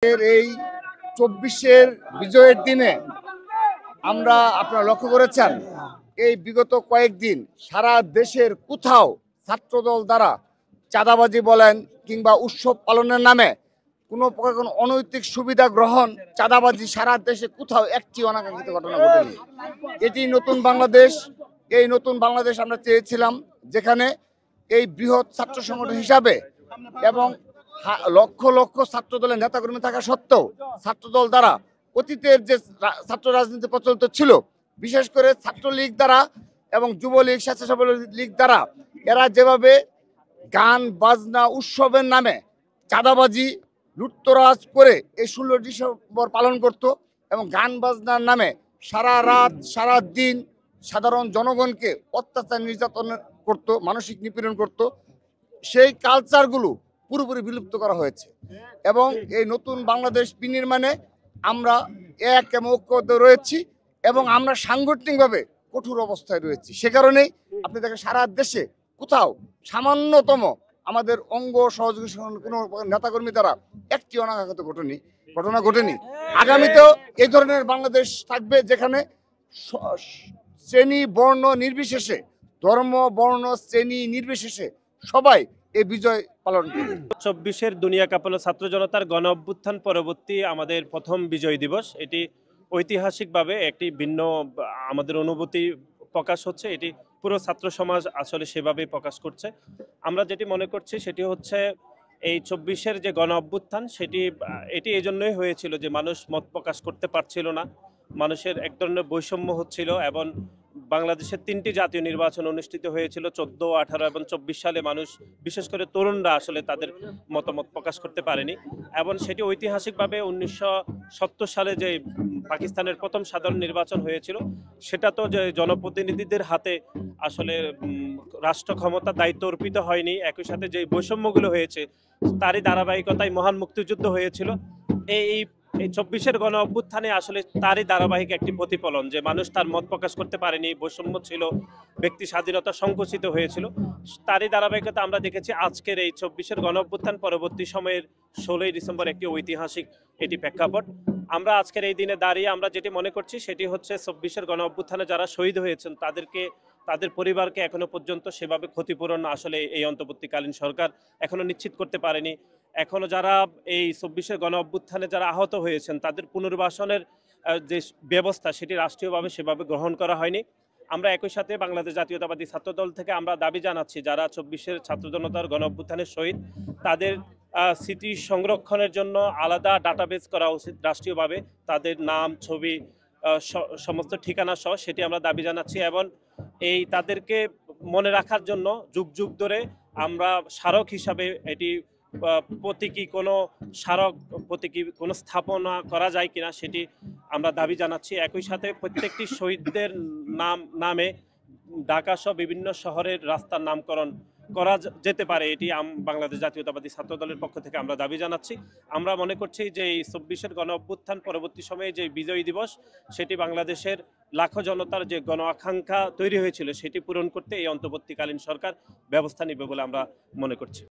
এই ২৪-এর বিজয়ের দিনে আমরা আপনারা লক্ষ্য করেছেন এই বিগত কয়েকদিন সারা দেশের কোথাও ছাত্রদল দ্বারা চাঁদাবাজি বলেন কিংবা উৎসব পালনের নামে কোনো প্রকার কোনো অনৈতিক সুবিধা গ্রহণ চাঁদাবাজি সারা দেশে কোথাও একটি অনাকাঙ্ক্ষিত ঘটনা ঘটেনি। এটি নতুন বাংলাদেশ। এই নতুন বাংলাদেশ আমরা চেয়েছিলাম যেখানে এই বৃহৎ ছাত্র সংগঠন হিসাবে এবং লক্ষ লক্ষ ছাত্রদলের নেতাকর্মী থাকা সত্ত্বেও ছাত্রদল দ্বারা অতীতের যে ছাত্র রাজনীতি প্রচলিত ছিল, বিশেষ করে ছাত্রলীগ দ্বারা এবং যুবলীগ স্বেচ্ছাসেবক লীগ দ্বারা এরা যেভাবে গান বাজনা উৎসবের নামে চাঁদাবাজি লুটতরাজ করে এই 16 ডিসেম্বর পালন করত এবং গান বাজনার নামে সারা রাত সারা দিন সাধারণ জনগণকে অত্যাচার নির্যাতন করত, মানসিক নিপীড়ন করত, সেই কালচারগুলো পুরোপুরি বিলুপ্ত করা হয়েছে। এবং এই নতুন বাংলাদেশ বিনির্মাণে আমরা এক এবং ঐক্যবদ্ধ রয়েছি এবং আমরা সাংগঠনিকভাবে কঠোর অবস্থায় রয়েছি। সে কারণেই আপনি দেখেন সারা দেশে কোথাও সামান্যতম আমাদের অঙ্গ সহযোগী কোনো নেতাকর্মী দ্বারা একটি অনাকাঙ্ক্ষিত ঘটনা ঘটেনি। আগামীতেও এই ধরনের বাংলাদেশ থাকবে যেখানে শ্রেণী বর্ণ নির্বিশেষে, ধর্ম বর্ণ শ্রেণী নির্বিশেষে সবাই এই বিজয় পালন করবে। ২৪-এর দুনিয়া কাঁপানো ছাত্র জনতার গণ অভ্যুত্থান পরবর্তী আমাদের প্রথম বিজয় দিবস। এটি ঐতিহাসিকভাবে একটি ভিন্ন আমাদের অনুভূতি প্রকাশ হচ্ছে। এটি পুরো ছাত্র সমাজ আসলে সেভাবেই প্রকাশ করছে। আমরা যেটি মনে করছি সেটি হচ্ছে এই ২৪-এর যে গণ অভ্যুত্থান এটি এই জন্যই হয়েছিল যে মানুষ মত প্রকাশ করতে পারছিল না, মানুষের এক ধরনের বৈষম্য হচ্ছিল এবং বাংলাদেশের ৩টি জাতীয় নির্বাচন অনুষ্ঠিত হয়েছিল ১৪, ১৮ এবং ২৪ সালে। মানুষ বিশেষ করে তরুণরা আসলে তাদের মতামত প্রকাশ করতে পারেনি এবং সেটি ঐতিহাসিকভাবে ১৯৭০ সালে যে পাকিস্তানের প্রথম সাধারণ নির্বাচন হয়েছিল সেটা তো যে জনপ্রতিনিধিদের হাতে আসলে রাষ্ট্র ক্ষমতা দায়িত্ব অর্পিত হয়নি। একই সাথে যে বৈষম্যগুলো হয়েছে তারই ধারাবাহিকতায় মহান মুক্তিযুদ্ধ হয়েছিল। এই ২৪-এর গণ অভ্যুত্থানে আসলে তারই ধারাবাহিক একটি প্রতিফলন যে মানুষ তার মত প্রকাশ করতে পারেনি, বৈষম্য ছিল, ব্যক্তি স্বাধীনতা সংকুচিত হয়েছিল। তারই ধারাবাহিকতা আমরা দেখেছি আজকের এই ২৪-এর গণ অভ্যুত্থান পরবর্তী সময়ের ১৬ই ডিসেম্বর একটি ঐতিহাসিক এটি প্রেক্ষাপট। আমরা আজকের এই দিনে দাঁড়িয়ে আমরা যেটি মনে করছি সেটি হচ্ছে ২৪-এর গণ অভ্যুত্থানে যারা শহীদ হয়েছেন তাদের পরিবারকে এখনো পর্যন্ত সেভাবে ক্ষতিপূরণ আসলে এই অন্তর্বর্তীকালীন সরকার এখনো নিশ্চিত করতে পারেনি। এখনো যারা এই ২৪-এর গণ অভ্যুত্থানে যারা আহত হয়েছেন তাদের পুনর্বাসনের যে ব্যবস্থা সেটি রাষ্ট্রীয়ভাবে সেভাবে গ্রহণ করা হয়নি। আমরা একই সাথে বাংলাদেশ জাতীয়তাবাদী ছাত্রদল থেকে আমরা দাবি জানাচ্ছি যারা ২৪-এর ছাত্র জনতার গণ অভ্যুত্থানের শহীদ তাদের স্মৃতি সংরক্ষণের জন্য আলাদা ডাটাবেস করা উচিত রাষ্ট্রীয়ভাবে, তাদের নাম ছবি সমস্ত ঠিকানা সহ সেটি আমরা দাবি জানাচ্ছি এবং তাদেরকে মনে রাখার জন্য যুগ যুগ ধরে আমরা স্মারক হিসাবে এটি প্রতীকী কোনো স্মারক প্রতীকী কোনো স্থাপনা করা যায় কিনা সেটি আমরা দাবি জানাচ্ছি। একই সাথে প্রত্যেকটি শহীদদের নামে ঢাকা সহ বিভিন্ন শহরের রাস্তার নামকরণ করা যেতে পারে, এটি বাংলাদেশ জাতীয়তাবাদী ছাত্র দলের পক্ষ থেকে আমরা দাবি জানাচ্ছি। আমরা মনে করছি যে এই ২৪-এর গণ অভ্যুত্থান পরবর্তী সময়ে যে বিজয়ী দিবস সেটি বাংলাদেশের লাখো জনতার যে গণ আকাঙ্ক্ষা তৈরি হয়েছিল সেটি পূরণ করতে এই অন্তর্বর্তীকালীন সরকার ব্যবস্থা নেবে বলে আমরা মনে করছি।